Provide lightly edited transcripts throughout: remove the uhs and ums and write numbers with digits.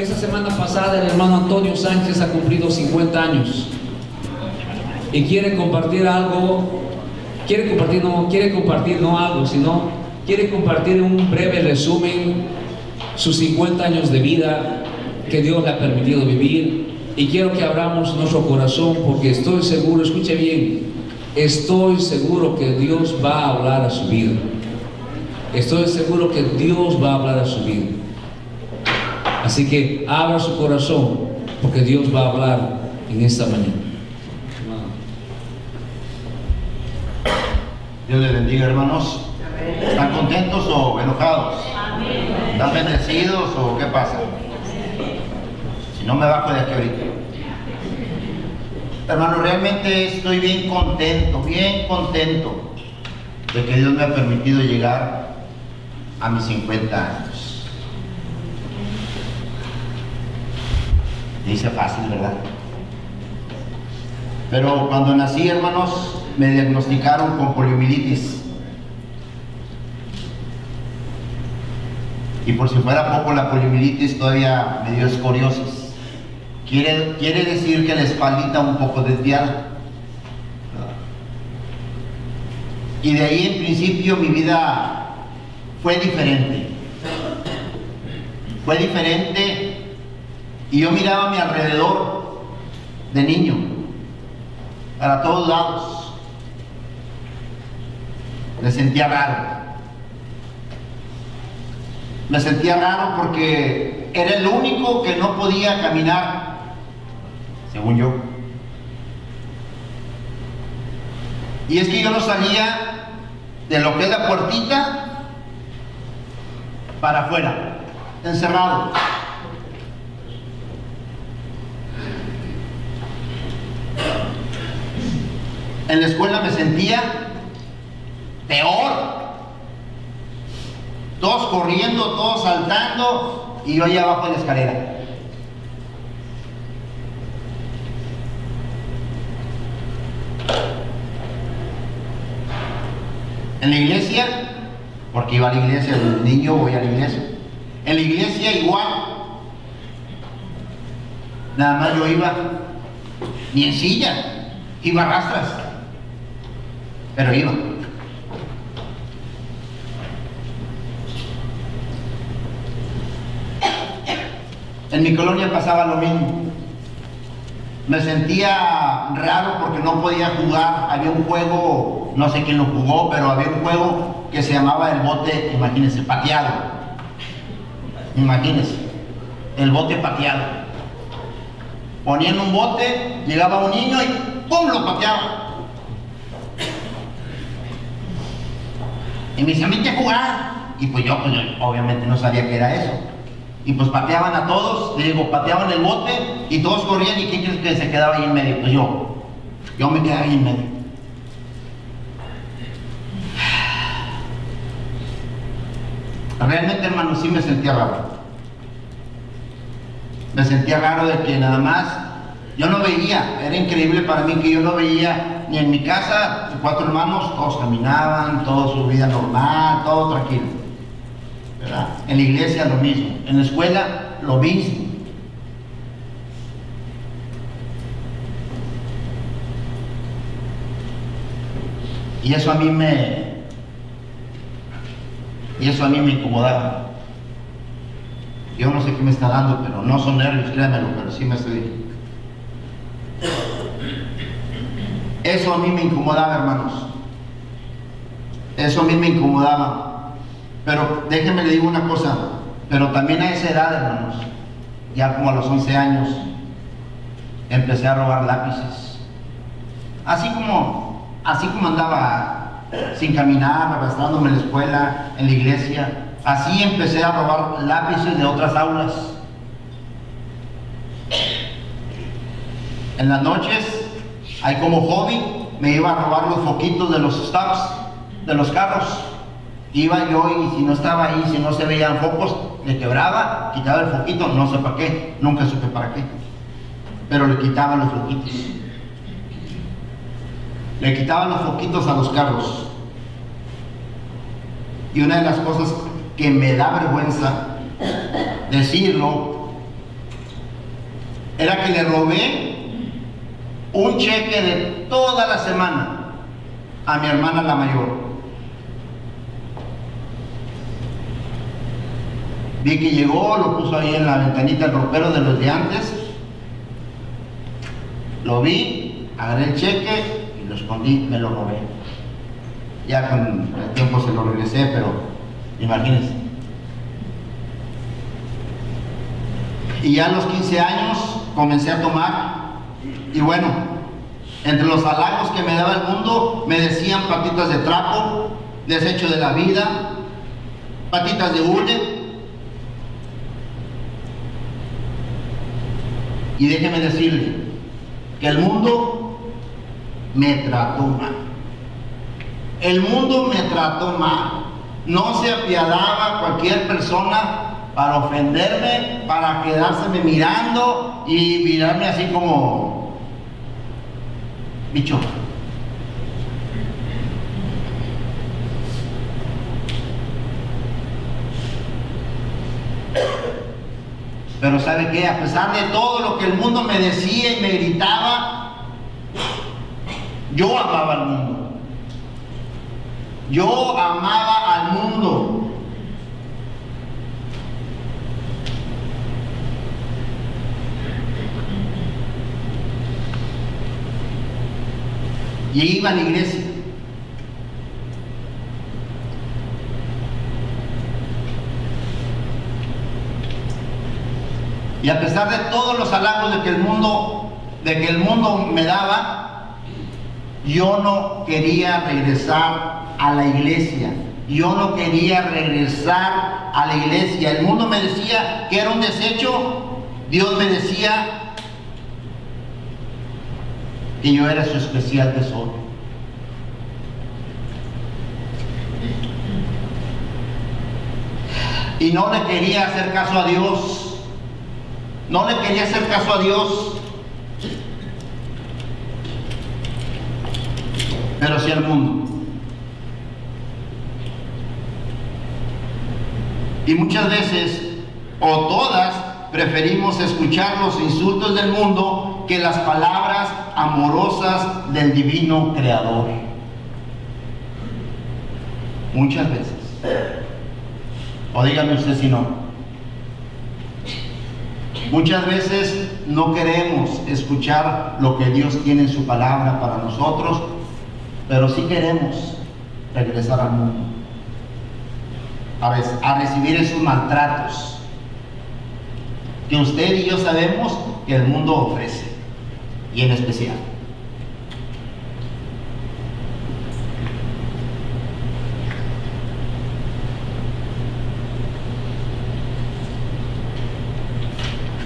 Esta semana pasada el hermano Antonio Sánchez ha cumplido 50 años y quiere compartir algo, quiere compartir un breve resumen sus 50 años de vida que Dios le ha permitido vivir. Y quiero que abramos nuestro corazón, porque estoy seguro, escuche bien, estoy seguro que Dios va a hablar a su vida. Estoy seguro que Dios va a hablar a su vida. Así que abra su corazón, porque Dios va a hablar en esta mañana. Dios les bendiga, hermanos. ¿Están contentos o enojados? ¿Están bendecidos o qué pasa? Si no, me bajo de aquí ahorita. Hermano, realmente estoy bien contento de que Dios me ha permitido llegar a mis 50 años. Dice fácil, ¿verdad? Pero cuando nací, hermanos, me diagnosticaron con poliomielitis. Y por si fuera poco, la poliomielitis todavía me dio escoriosis. Quiere decir que la espaldita un poco desviada. Y de ahí en principio mi vida fue diferente. Fue diferente y yo miraba a mi alrededor de niño, para todos lados. Me sentía raro. Me sentía raro porque era el único que no podía caminar, según yo. Y es que yo no salía de lo que es la puertita para afuera, encerrado. En la escuela me sentía peor. Todos corriendo, todos saltando, y yo allá abajo en la escalera. En la iglesia, porque iba a la iglesia, el niño voy a la iglesia. En la iglesia igual. Nada más yo iba, ni en silla, iba a rastras, pero iba. En mi colonia pasaba lo mismo. Me sentía raro porque no podía jugar. Había un juego, no sé quién lo jugó, pero había un juego que se llamaba el bote, imagínense, pateado. Imagínense, el bote pateado. Ponían un bote, llegaba un niño y ¡pum!, lo pateaba. Y me decían, vente a jugar. Y pues yo obviamente no sabía qué era eso. Y pues pateaban a todos, pateaban el bote y todos corrían. ¿Y quién crees que se quedaba ahí en medio? Pues yo me quedaba ahí en medio. Realmente, hermano, sí me sentía raro. Me sentía raro de que nada más yo no veía. Era increíble para mí que yo no veía ni en mi casa, 4 hermanos, todos caminaban, toda su vida normal, todo tranquilo. ¿Verdad? En la iglesia lo mismo, en la escuela lo mismo. Y eso a mí me incomodaba. Yo no sé qué me está dando, pero no son nervios, créanmelo, pero sí me estoy. Eso a mí me incomodaba, hermanos. Eso a mí me incomodaba. Pero déjenme le digo una cosa, pero también a esa edad, hermanos, ya como a los 11 años, empecé a robar lápices. Así como andaba sin caminar, arrastrándome en la escuela, en la iglesia, así empecé a robar lápices de otras aulas. En las noches, ahí como hobby, me iba a robar los foquitos de los stops, de los carros. Iba yo y si no estaba ahí, si no se veían focos, le quebraba, quitaba el foquito, no sé para qué, nunca supe para qué, pero le quitaba los foquitos. Le quitaba los foquitos a los carros. Y una de las cosas que me da vergüenza decirlo era que le robé un cheque de toda la semana a mi hermana la mayor. Vi que llegó, lo puso ahí en la ventanita el ropero de los de antes. Lo vi, agarré el cheque y lo escondí, me lo robé. Ya con el tiempo se lo regresé, pero imagínense. Y ya a los 15 años comencé a tomar. Y bueno, entre los halagos que me daba el mundo, me decían patitas de trapo, desecho de la vida, patitas de hule. Y déjeme decirle que el mundo me trató mal. El mundo me trató mal. No se apiadaba cualquier persona para ofenderme, para quedárseme mirando y mirarme así como bicho. Pero ¿sabe qué? A pesar de todo lo que el mundo me decía y me gritaba, yo amaba al mundo. Yo amaba al mundo. Y iba a la iglesia. Y a pesar de todos los halagos de que el mundo me daba, yo no quería regresar a la iglesia. Yo no quería regresar a la iglesia. El mundo me decía que era un desecho. Dios me decía que yo era su especial tesoro. Y no le quería hacer caso a Dios. No le quería hacer caso a Dios, pero sí al mundo. Y muchas veces, o todas, preferimos escuchar los insultos del mundo que las palabras amorosas del divino Creador. Muchas veces. O dígame usted si no. Muchas veces no queremos escuchar lo que Dios tiene en su palabra para nosotros, pero sí queremos regresar al mundo, a recibir esos maltratos que usted y yo sabemos que el mundo ofrece, y en especial.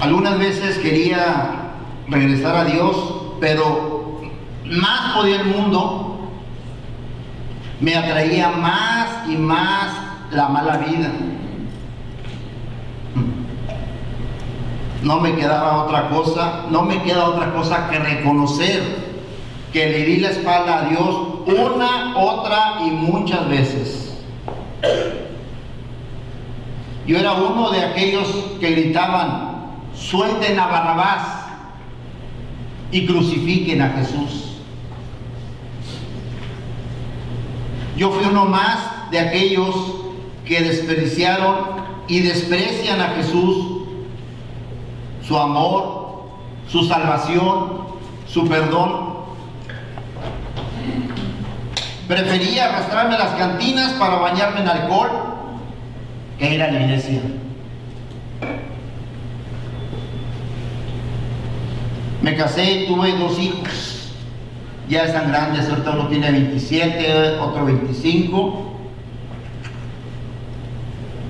Algunas veces quería regresar a Dios, pero más podía el mundo, me atraía más y más la mala vida. No me quedaba otra cosa, no me queda otra cosa que reconocer que le di la espalda a Dios una, otra y muchas veces. Yo era uno de aquellos que gritaban: suelten a Barrabás y crucifiquen a Jesús. Yo fui uno más de aquellos que desperdiciaron y desprecian a Jesús, su amor, su salvación, su perdón. Prefería arrastrarme a las cantinas para bañarme en alcohol que ir a la iglesia. Me casé y tuve 2 hijos. Ya están grandes, ahorita uno tiene 27, otro 25,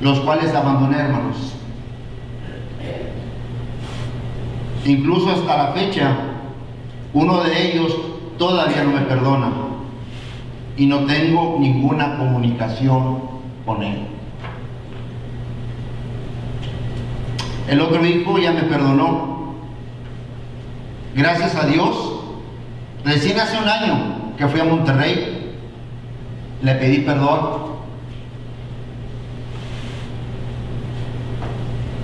los cuales abandoné, hermanos. Incluso hasta la fecha, uno de ellos todavía no me perdona y no tengo ninguna comunicación con él. El otro hijo ya me perdonó. Gracias a Dios, recién hace 1 año que fui a Monterrey, le pedí perdón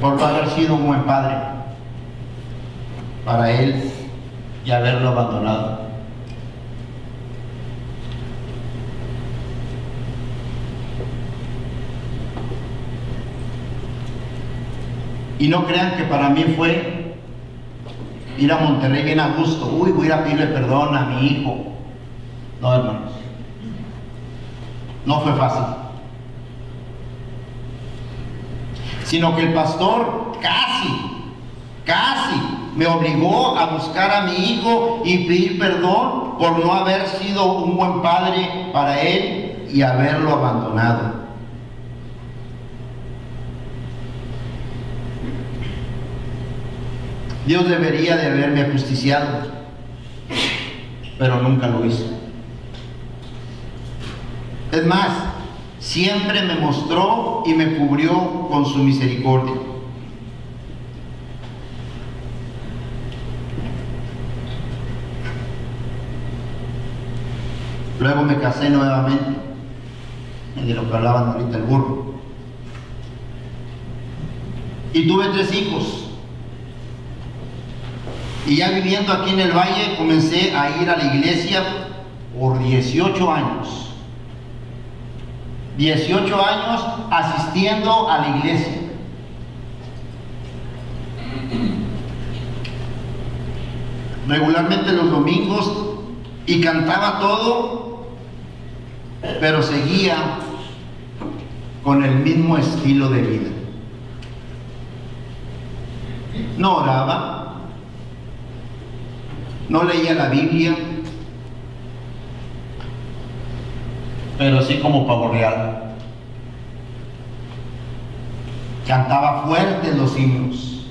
por no haber sido un buen padre. para él y haberlo abandonado. Y no crean que para mí fue ir a Monterrey bien a gusto. Uy, voy a ir a pedirle perdón a mi hijo. No, hermanos. No fue fácil. Sino que el pastor casi me obligó a buscar a mi hijo y pedir perdón por no haber sido un buen padre para él y haberlo abandonado. Dios debería de haberme ajusticiado, pero nunca lo hizo. Es más, siempre me mostró y me cubrió con su misericordia. Luego me casé nuevamente, de lo que hablaban ahorita el burro. Y tuve 3 hijos. Y ya viviendo aquí en el valle, comencé a ir a la iglesia por 18 años. 18 años asistiendo a la iglesia. Regularmente los domingos, y cantaba todo, pero seguía con el mismo estilo de vida. No oraba, no leía la Biblia, pero sí como pavo real. Cantaba fuerte los himnos.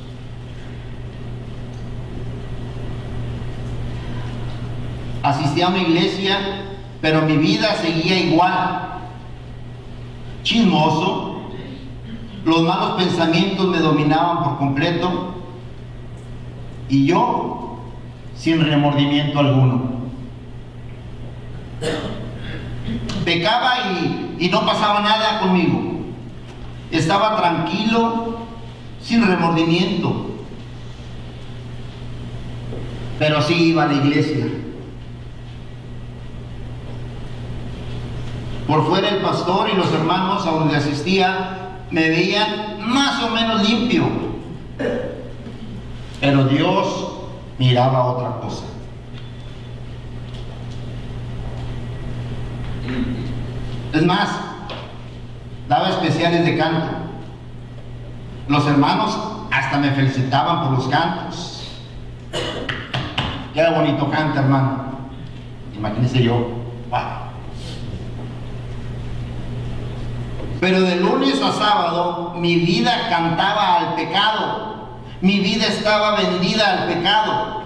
Asistía a una iglesia, pero mi vida seguía igual. Chismoso. Los malos pensamientos me dominaban por completo. Y yo sin remordimiento alguno. Pecaba y no pasaba nada conmigo. Estaba tranquilo, sin remordimiento. Pero sí iba a la iglesia. Por fuera el pastor y los hermanos a donde asistía me veían más o menos limpio. Pero Dios miraba otra cosa. Es más, daba especiales de canto. Los hermanos hasta me felicitaban por los cantos. Qué bonito canta, hermano. Imagínense yo. Wow. Pero de lunes a sábado mi vida cantaba al pecado. Mi vida estaba vendida al pecado.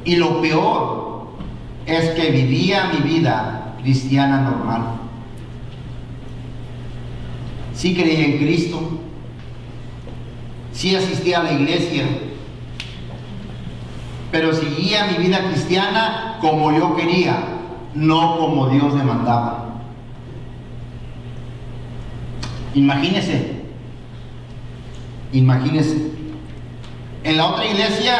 Y lo peor es que vivía mi vida cristiana normal. Sí creía en Cristo, sí asistía a la iglesia, pero seguía mi vida cristiana como yo quería, no como Dios me mandaba. Imagínese, en la otra iglesia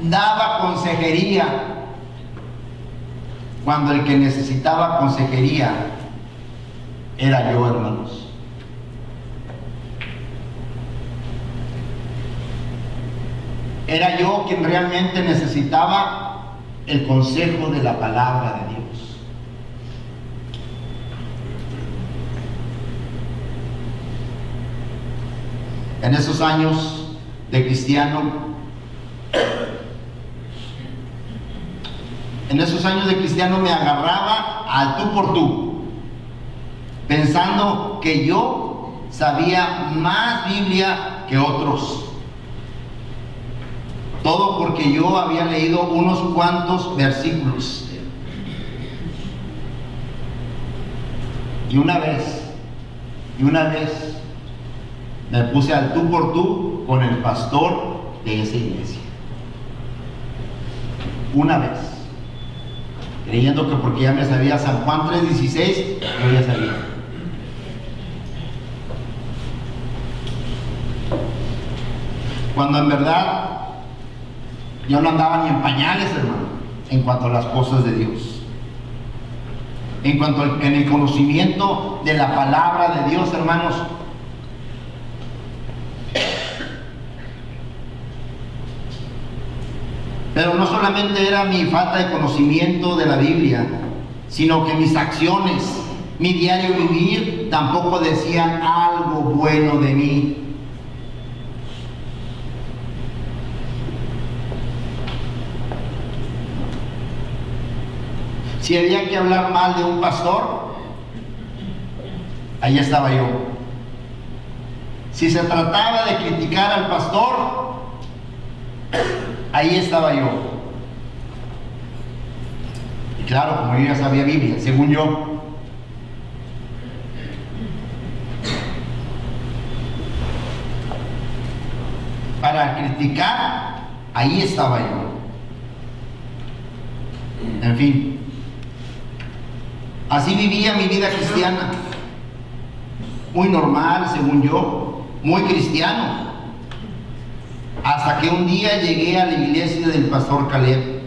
daba consejería, cuando el que necesitaba consejería era yo, hermanos. Era yo quien realmente necesitaba el consejo de la palabra de Dios. En esos años de cristiano, me agarraba al tú por tú, pensando que yo sabía más Biblia que otros. Todo porque yo había leído unos cuantos versículos. Y una vez me puse al tú por tú con el pastor de esa iglesia. Una vez, creyendo que porque ya me sabía San Juan 3:16, yo ya sabía. Cuando en verdad Yo no andaba ni en pañales, hermano, en cuanto a las cosas de Dios. En cuanto en el conocimiento de la palabra de Dios, hermanos. Pero no solamente era mi falta de conocimiento de la Biblia, sino que mis acciones, mi diario vivir, tampoco decían algo bueno de mí. Si había que hablar mal de un pastor, ahí estaba yo. Si se trataba de criticar al pastor, ahí estaba yo. Y claro, como yo ya sabía Biblia, según yo. Para criticar, ahí estaba yo. En fin. Así vivía mi vida cristiana, muy normal según yo, muy cristiano, hasta que un día llegué a la iglesia del pastor Caleb,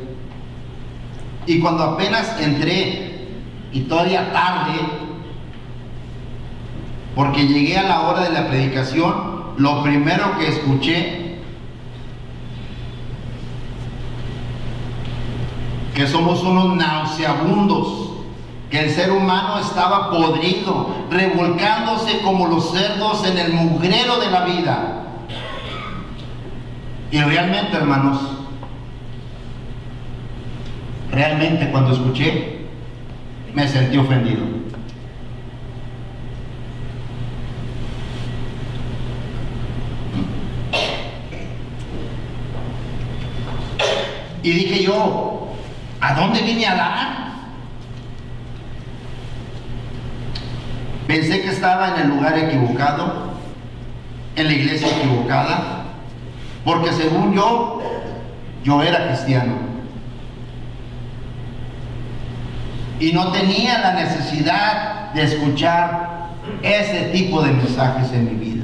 y cuando apenas entré, y todavía tarde, porque llegué a la hora de la predicación, lo primero que escuché, que somos unos nauseabundos, que el ser humano estaba podrido, revolcándose como los cerdos en el mugrero de la vida. Y realmente, hermanos, realmente cuando escuché, me sentí ofendido. Y dije yo, ¿a dónde vine a dar? Pensé que estaba en el lugar equivocado, en la iglesia equivocada, porque según yo era cristiano. Y no tenía la necesidad de escuchar ese tipo de mensajes en mi vida.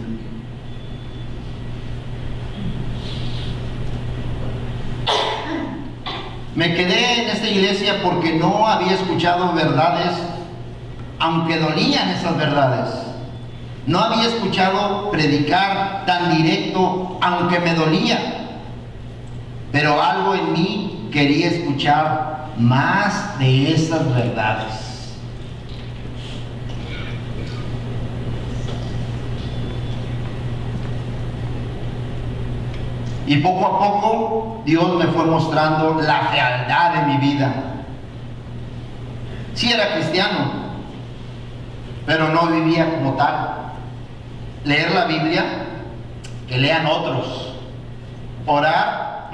Me quedé en esta iglesia porque no había escuchado verdades, aunque dolían esas verdades. No había escuchado predicar tan directo, aunque me dolía. Pero algo en mí quería escuchar más de esas verdades. Y poco a poco Dios me fue mostrando la fealdad de mi vida. Sí era cristiano, pero no vivía como tal. Leer la Biblia, que lean otros. Orar,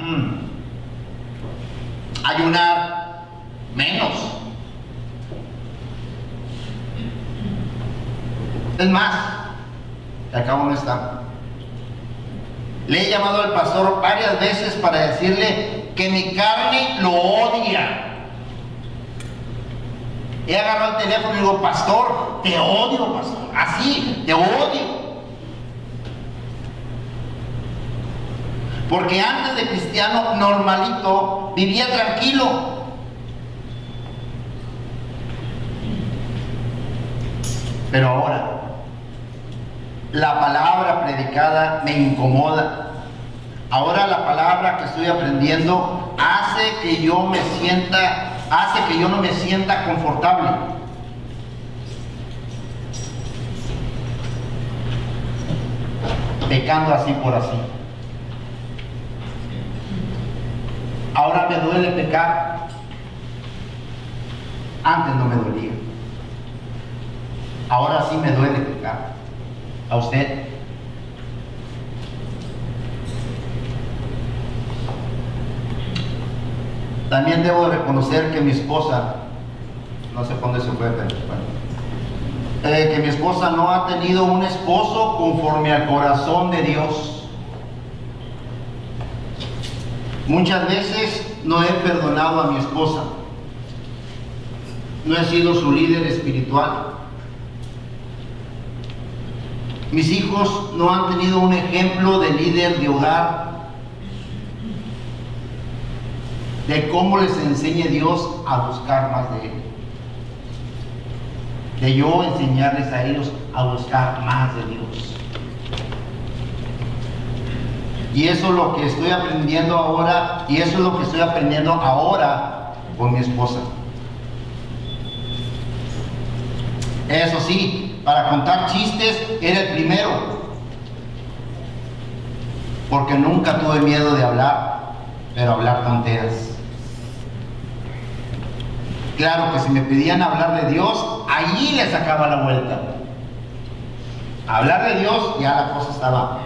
ayunar, menos. Es más, que acá no está. Le he llamado al pastor varias veces para decirle que mi carne lo odia. He agarrado el teléfono y digo, pastor, te odio, pastor. Así, te odio. Porque antes de cristiano normalito, vivía tranquilo. Pero ahora, la palabra predicada me incomoda. Ahora la palabra que estoy aprendiendo hace que yo no me sienta confortable. Pecando así por así. Ahora me duele pecar. Antes no me dolía. Ahora sí me duele pecar. ¿A usted? También debo reconocer que mi esposa, no sé por dónde se fue, pero bueno, que mi esposa no ha tenido un esposo conforme al corazón de Dios. Muchas veces no he perdonado a mi esposa. No he sido su líder espiritual. Mis hijos no han tenido un ejemplo de líder de hogar. de cómo les enseñe Dios a buscar más de Él. De yo enseñarles a ellos a buscar más de Dios. Y eso es lo que estoy aprendiendo ahora, y eso es lo que estoy aprendiendo ahora con mi esposa. Eso sí, para contar chistes era el primero, porque nunca tuve miedo de hablar, pero hablar tonteras. Claro que si me pedían hablar de Dios, allí le sacaba la vuelta. Hablar de Dios, ya la cosa estaba.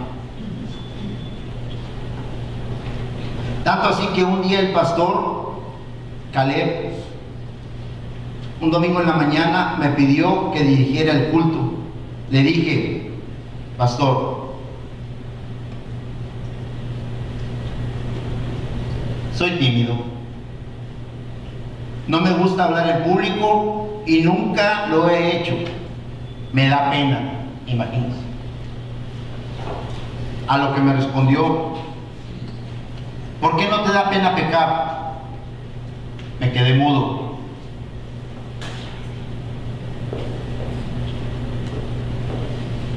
Tanto así que un día el pastor Caleb, un domingo en la mañana, me pidió que dirigiera el culto. Le dije: pastor, soy tímido, no me gusta hablar en público y nunca lo he hecho, me da pena. Imagínense. A lo que me respondió: ¿por qué no te da pena pecar? Me quedé mudo.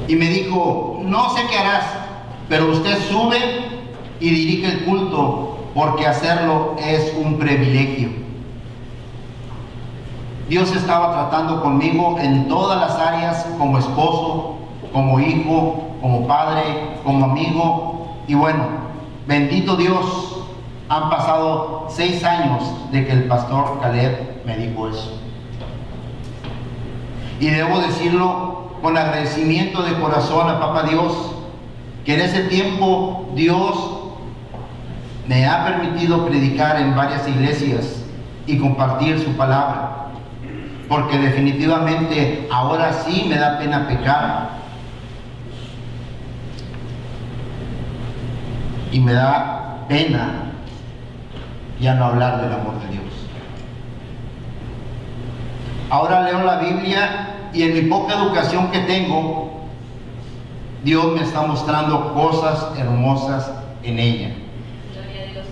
Y me dijo: no sé qué harás, pero usted sube y dirige el culto, porque hacerlo es un privilegio. Dios estaba tratando conmigo en todas las áreas, como esposo, como hijo, como padre, como amigo. Y bueno, bendito Dios, han pasado 6 años de que el pastor Caleb me dijo eso. Y debo decirlo con agradecimiento de corazón a Papá Dios, que en ese tiempo Dios me ha permitido predicar en varias iglesias y compartir su palabra. Porque definitivamente ahora sí me da pena pecar. Y me da pena ya no hablar del amor de Dios. Ahora leo la Biblia y en mi poca educación que tengo, Dios me está mostrando cosas hermosas en ella. Gloria a Dios.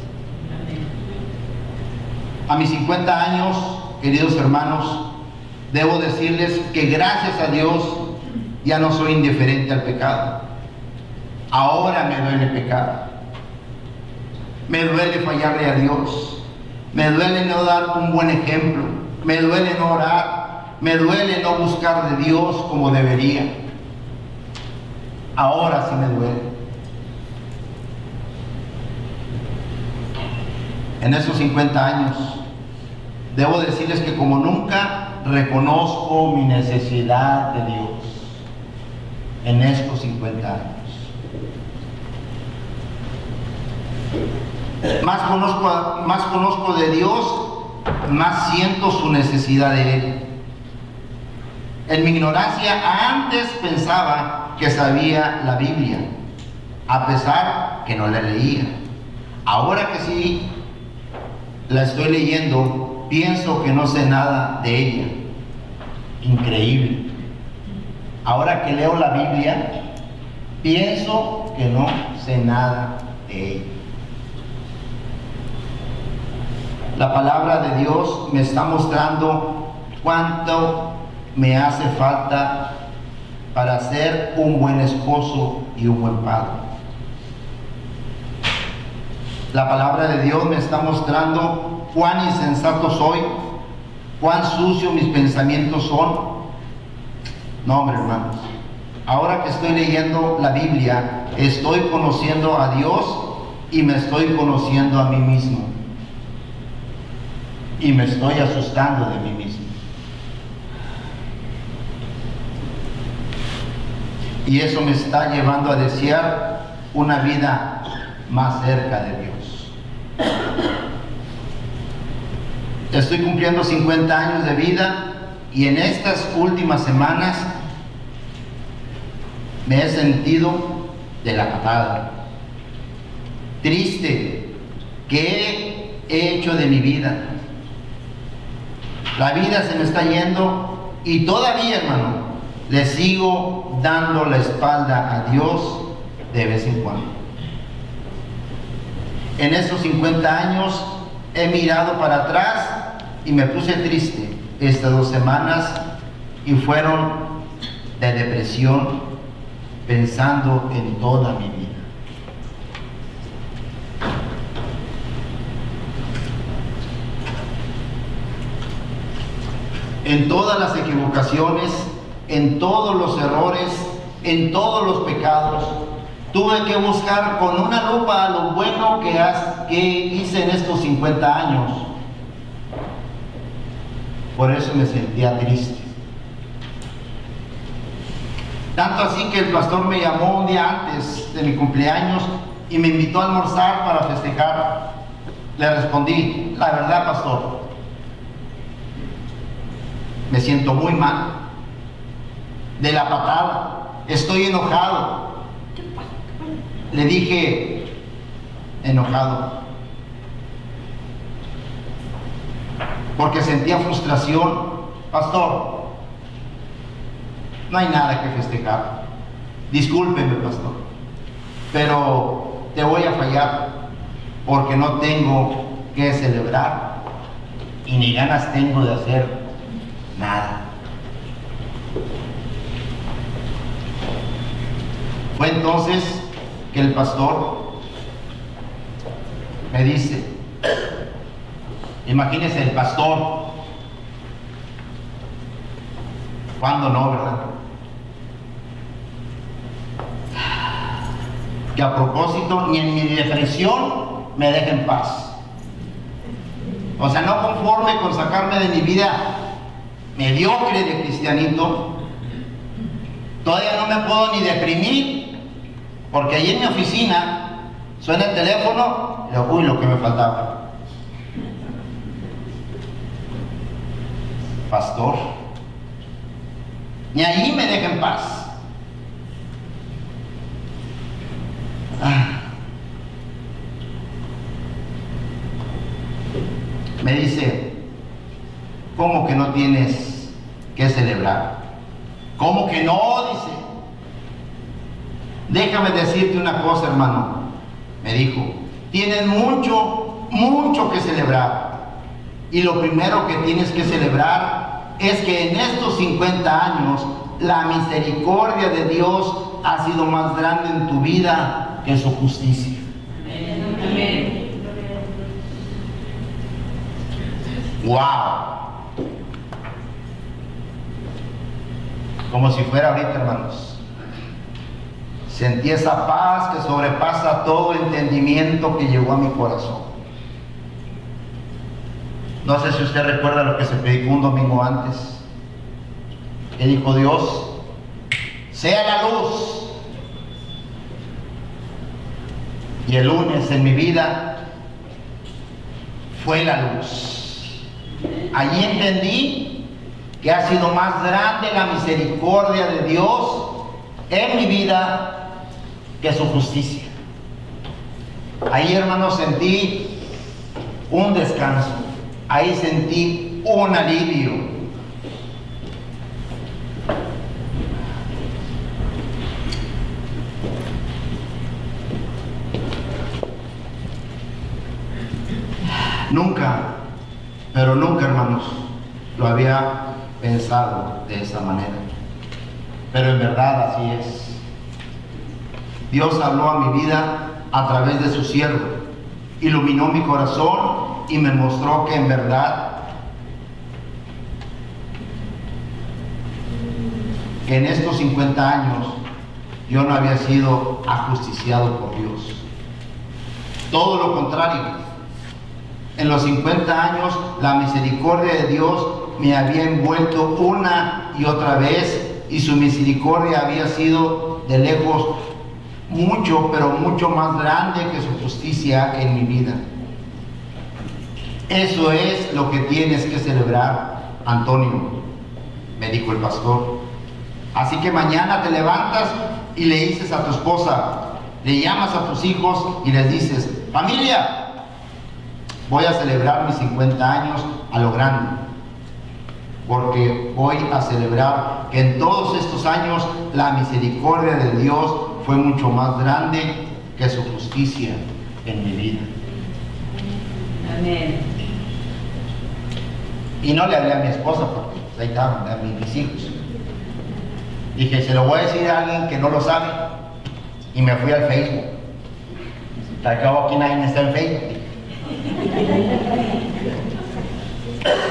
A mis 50 años, queridos hermanos, debo decirles que gracias a Dios ya no soy indiferente al pecado. Ahora me duele pecar. Me duele fallarle a Dios. Me duele no dar un buen ejemplo. Me duele no orar. Me duele no buscar de Dios como debería. Ahora sí me duele. En esos 50 años, debo decirles que como nunca reconozco mi necesidad de Dios. En estos 50 años. Más conozco de Dios, más siento su necesidad de Él. En mi ignorancia antes pensaba que sabía la Biblia, a pesar que no la leía. Ahora que sí la estoy leyendo, pienso que no sé nada de ella. Increíble. Ahora que leo la Biblia, pienso que no sé nada de ella. La palabra de Dios me está mostrando cuánto me hace falta para ser un buen esposo y un buen padre. La palabra de Dios me está mostrando cuán insensato soy, cuán sucio mis pensamientos son. No, hombre, hermanos, ahora que estoy leyendo la Biblia, estoy conociendo a Dios y me estoy conociendo a mí mismo. Y me estoy asustando de mí mismo. Y eso me está llevando a desear una vida más cerca de Dios. Estoy cumpliendo 50 años de vida y en estas últimas semanas me he sentido de la patada. Triste. ¿Qué he hecho de mi vida? La vida se me está yendo y todavía, hermano, le sigo dando la espalda a Dios de vez en cuando. En estos 50 años he mirado para atrás y me puse triste estas 2 semanas y fueron de depresión pensando en toda mi vida. En todas las equivocaciones, en todos los errores, en todos los pecados, tuve que buscar con una lupa lo bueno que hice en estos 50 años. Por eso me sentía triste. Tanto así que el pastor me llamó un día antes de mi cumpleaños y me invitó a almorzar para festejar. Le respondí: la verdad, pastor, me siento muy mal, de la patada, estoy enojado. Le dije: enojado, porque sentía frustración. Pastor, no hay nada que festejar. Discúlpeme, pastor, pero te voy a fallar, porque no tengo que celebrar y ni ganas tengo de hacer nada. Fue entonces que el pastor me dice, imagínese el pastor, ¿cuándo no, verdad? Que a propósito ni en mi depresión me deja en paz. O sea, no conforme con sacarme de mi vida mediocre de cristianito, todavía no me puedo ni deprimir, porque allí en mi oficina suena el teléfono y digo: uy, lo que me faltaba. Pastor, ni allí me deja en paz. Me dice: ¿cómo que no tienes que celebrar? ¿Cómo que no? Dice. Déjame decirte una cosa, hermano. Me dijo: tienes mucho que celebrar. Y lo primero que tienes que celebrar es que en estos 50 años la misericordia de Dios ha sido más grande en tu vida que su justicia. Amén. ¡Wow! Como si fuera ahorita, hermanos. Sentí esa paz que sobrepasa todo entendimiento que llegó a mi corazón. No sé si usted recuerda lo que se predicó un domingo antes. Que dijo Dios: sea la luz. Y el lunes en mi vida fue la luz. Allí entendí que ha sido más grande la misericordia de Dios en mi vida que su justicia. Ahí, hermanos, sentí un descanso. Ahí sentí un alivio. Nunca, pero nunca, hermanos, lo había pensado de esa manera. Pero en verdad así es. Dios habló a mi vida a través de su siervo, iluminó mi corazón y me mostró que en verdad que en estos 50 años yo no había sido ajusticiado por Dios. Todo lo contrario. En los 50 años la misericordia de Dios me había envuelto una y otra vez, y su misericordia había sido de lejos mucho, pero mucho más grande que su justicia en mi vida. Eso es lo que tienes que celebrar, Antonio, me dijo el pastor. Así que mañana te levantas y le dices a tu esposa, le llamas a tus hijos y les dices: familia, voy a celebrar mis 50 años a lo grande, porque voy a celebrar que en todos estos años la misericordia de Dios fue mucho más grande que su justicia en mi vida. Amén. Y no le hablé a mi esposa porque pues, ahí estaban mis hijos. Dije, se lo voy a decir a alguien que no lo sabe. Y me fui al Facebook. Al cabo aquí nadie está en Facebook.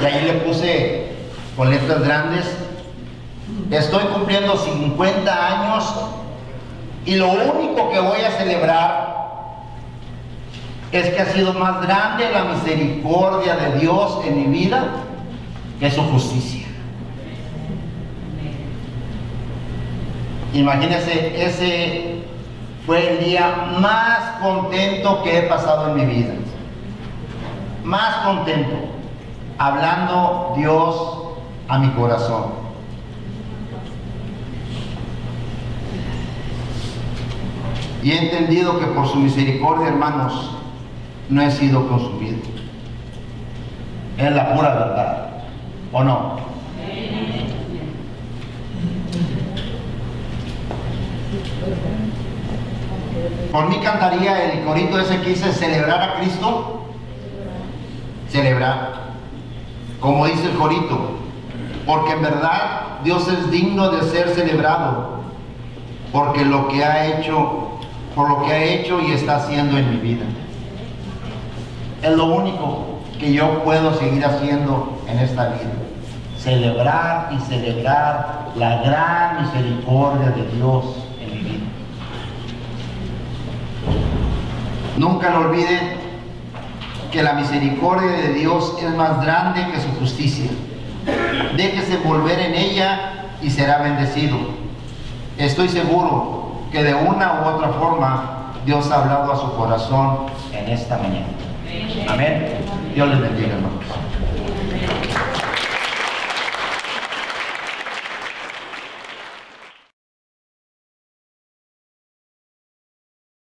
Y ahí le puse con letras grandes: estoy cumpliendo 50 años y lo único que voy a celebrar es que ha sido más grande la misericordia de Dios en mi vida que su justicia. Imagínense, ese fue el día más contento que he pasado en mi vida. Más contento, hablando Dios a mi corazón. Y he entendido que por su misericordia, hermanos, no he sido consumido. Es la pura verdad, ¿o no? Por mí cantaría el corito ese que dice: celebrar a Cristo. Celebrar, como dice el corito, porque en verdad Dios es digno de ser celebrado, porque lo que ha hecho, por lo que ha hecho y está haciendo en mi vida. Es lo único que yo puedo seguir haciendo en esta vida: celebrar y celebrar la gran misericordia de Dios en mi vida. Nunca lo olviden que la misericordia de Dios es más grande que su justicia. Déjese envolver en ella y será bendecido. Estoy seguro que de una u otra forma Dios ha hablado a su corazón en esta mañana. Amén. Dios les bendiga, hermanos.